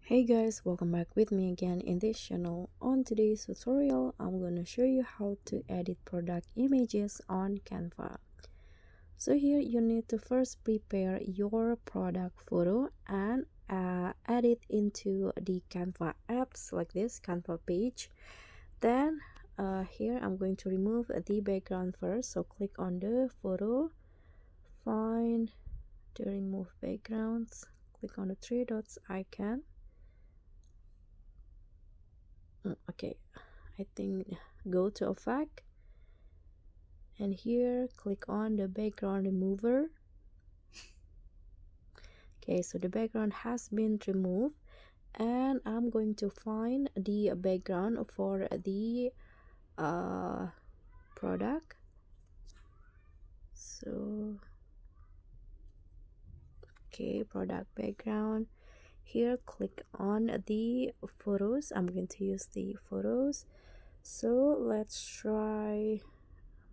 Hey guys, welcome back with me again in this channel. On today's tutorial, I'm gonna show you how to edit product images on Canva. So here you need to first prepare your product photo and add it into the Canva apps like this Canva page. Then here I'm going to remove the background first. So click on the photo, find the remove backgrounds, click on the three dots icon. Okay, I think go to effect, and here click on the background remover. Okay, so the background has been removed, and I'm going to find the background for the product. So okay, product background, here click on the photos. I'm going to use the photos, so let's try.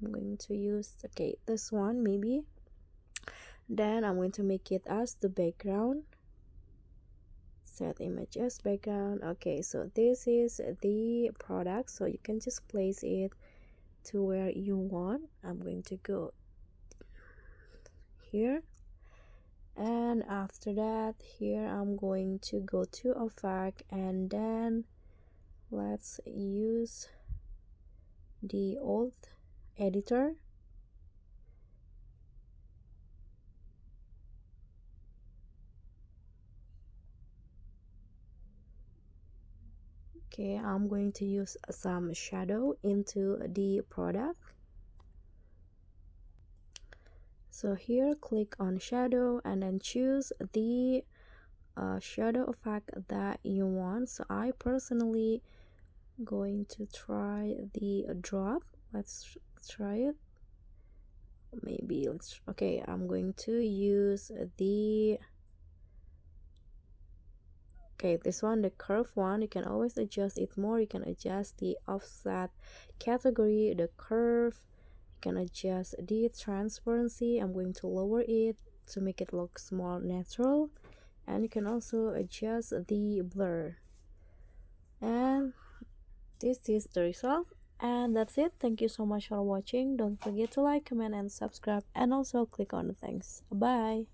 I'm going to use, okay, this one maybe. Then I'm going to make it as the background, set image as background. Okay, so this is the product, so you can just place it to where you want. I'm going to go here, and after that here I'm going to go to effect, and then let's use the old editor. Okay, I'm going to use some shadow into the product. So here click on shadow and then choose the shadow effect that you want. So I personally going to try the drop. Let's try it. Maybe let's, okay, I'm going to use the, okay, this one, the curve one. You can always adjust it more. You can adjust the offset category, the curve. You can adjust the transparency. I'm going to lower it to make it look more natural, and you can also adjust the blur. And this is the result, and that's it. Thank you so much for watching. Don't forget to like, comment, and subscribe, and also click on the thanks. Bye.